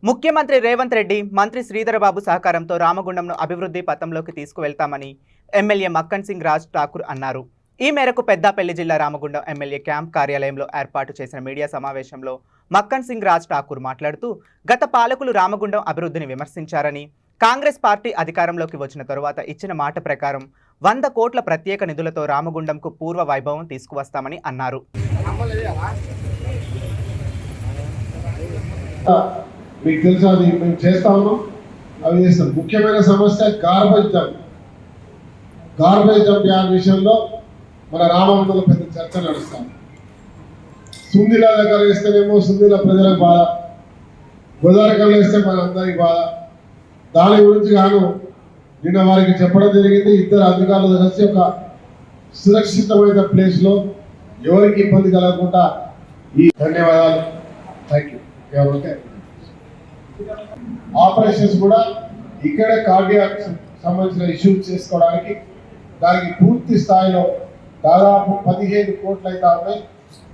ముఖ్యమంత్రి రేవంత్ రెడ్డి మంత్రి శ్రీధరబాబు సహకారంతో రామగుండంను అభివృద్ధి పథంలోకి తీసుకువెళ్తామని ఎమ్మెల్యే మక్కన్ సింగ్ రాజ్ ఠాకూర్ అన్నారు. ఈ మేరకు పెద్దపల్లి జిల్లా రామగుండం ఎమ్మెల్యే క్యాంప్ కార్యాలయంలో ఏర్పాటు చేసిన మీడియా సమావేశంలో మక్కన్ సింగ్ రాజ్ ఠాకూర్ మాట్లాడుతూ గత పాలకులు రామగుండం అభివృద్ధిని విమర్శించారని, కాంగ్రెస్ పార్టీ అధికారంలోకి వచ్చిన తరువాత ఇచ్చిన మాట ప్రకారం 100 కోట్ల ప్రత్యేక నిధులతో రామగుండంకు పూర్వ వైభవం తీసుకువస్తామని అన్నారు. మీకు తెలుసు, అది మేము చేస్తా ఉన్నాం, అవి చేస్తాం. ముఖ్యమైన సమస్య గార్బేజ్ డంప్ యార్డ్ విషయంలో మన రామగుండంలో పెద్ద చర్చ నడుస్తాం. సుందిలా దగ్గర వేస్తేనేమో సుందిలా ప్రజలకు బాధ, గోదావరికల్లో వేస్తే మన అందరికి బాధ. దాని గురించి గాను నిన్న వారికి చెప్పడం జరిగింది. ఇద్దరు అధికారులు కలిసి ఒక సురక్షితమైన ప్లేస్లో ఎవరికి ఇబ్బంది కలగకుండా ఈ ధన్యవాదాలు. Thank you. ఆపరేషన్స్ కూడా ఇక్కడే కార్డియాక్ సంబంధించిన ఇష్యూస్ చేసుకోవడానికి దానికి పూర్తి స్థాయిలో దాదాపు 15 కోట్లు అయితే ఉన్నాయి.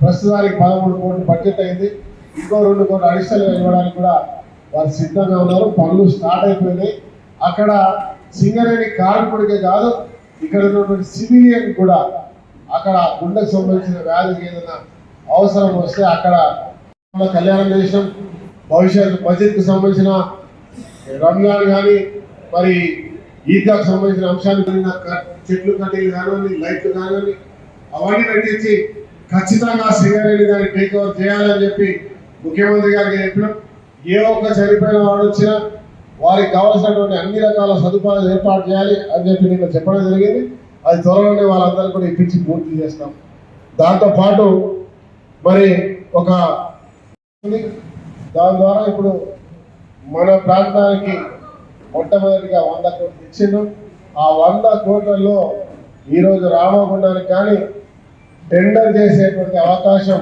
ప్రస్తుతానికి 13 కోట్లు బడ్జెట్ అయింది. ఇంకో 2 కోట్లు అడిషనల్గా ఇవ్వడానికి కూడా వారు సిద్ధంగా ఉన్నారు. పనులు స్టార్ట్ అయిపోయినాయి. అక్కడ సింగరేణి కార్మికుడికే కాదు, ఇక్కడ ఉన్నటువంటి సివిలియన్ కూడా అక్కడ గుండెకు సంబంధించిన వ్యాధికి ఏదైనా అవసరం వస్తే అక్కడ కళ్యాణం చేసినాం. భవిష్యత్తు బడ్జెట్కు సంబంధించిన రంజాన్ కానీ మరి ఈద్గాకు సంబంధించిన అంశాలు చెట్లు కట్టేలు కానివ్వండి, లైట్లు కానివ్వండి, అవన్నీ పెట్టించి ఖచ్చితంగా సింగరేణి దాన్ని టేక్ ఓవర్ చేయాలని చెప్పి ముఖ్యమంత్రి గారికి చెప్పినాం. ఏ ఒక్క చనిపోయిన వాడు వచ్చినా వారికి కావాల్సినటువంటి అన్ని రకాల సదుపాయాలు ఏర్పాటు చేయాలి అని చెప్పి నేను చెప్పడం జరిగింది. అది త్వరలోనే వాళ్ళందరూ కూడా ఇప్పించి పూర్తి చేస్తాం. దాంతోపాటు మరి ఒక దాని ద్వారా ఇప్పుడు మన ప్రాంతానికి మొట్టమొదటిగా 100 కోట్లు ఇచ్చిండు. ఆ 100 కోట్లలో ఈరోజు రామగుండానికి కానీ టెండర్ చేసేటువంటి అవకాశం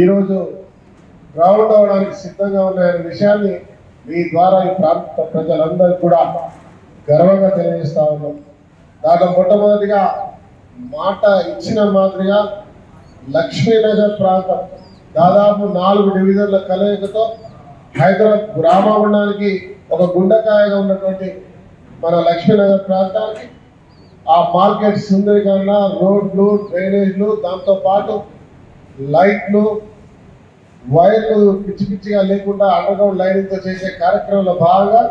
ఈరోజు గ్రౌండ్ అవడానికి సిద్ధంగా ఉన్నాయనే విషయాన్ని మీ ద్వారా ఈ ప్రాంత ప్రజలందరికీ కూడా గర్వంగా తెలియజేస్తా ఉన్నాం. దాంట్లో మొట్టమొదటిగా మాట ఇచ్చిన మాదిరిగా లక్ష్మీనగర్ ప్రాంతం దాదాపు 4 డివిజన్ల కలయికతో హైదరాబాద్ రామగుండానికి ఒక గుండెకాయగా ఉన్నటువంటి మన లక్ష్మీనగర్ ప్రాంతానికి ఆ మార్కెట్ సుందరీకరణ, రోడ్లు, డ్రైనేజ్లు, దాంతోపాటు లైట్లు, వైర్లు పిచ్చి పిచ్చిగా లేకుండా అండర్గ్రౌండ్ లైనింగ్తో చేసే కార్యక్రమంలో భాగంగా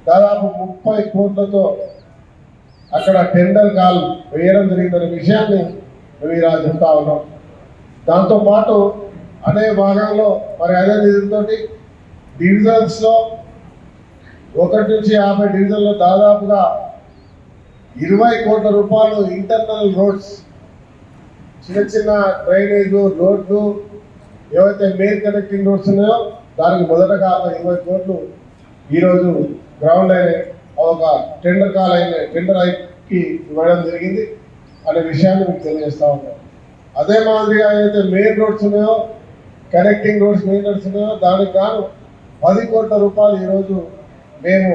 దాదాపు 30 కోట్లతో అక్కడ టెండర్ కాల్ వేయడం జరిగిందనే విషయాన్ని మేము ఇలా చెప్తా ఉన్నాం. దాంతోపాటు అనే భాగంలో మరి అదే నిధులతోటి డివిజన్స్లో 1 నుంచి 50 డివిజన్లో దాదాపుగా 20 కోట్ల రూపాయలు ఇంటర్నల్ రోడ్స్, చిన్న చిన్న డ్రైనేజ్లు, రోడ్లు, ఏవైతే మెయిన్ కనెక్టింగ్ రోడ్స్ ఉన్నాయో దానికి మొదటగా 20 కోట్లు ఈరోజు గ్రౌండ్ అయిన ఒక టెండర్ అయికి ఇవ్వడం జరిగింది అనే విషయాన్ని మీకు తెలియజేస్తా ఉన్నాం. అదే మాదిరిగా ఏదైతే మెయిన్ రోడ్స్ ఉన్నాయో, కనెక్టింగ్ రోడ్స్ మెయిన్ రోడ్స్ ఉన్నాయో దానికి గాను 10 కోట్ల రూపాయలు ఈరోజు మేము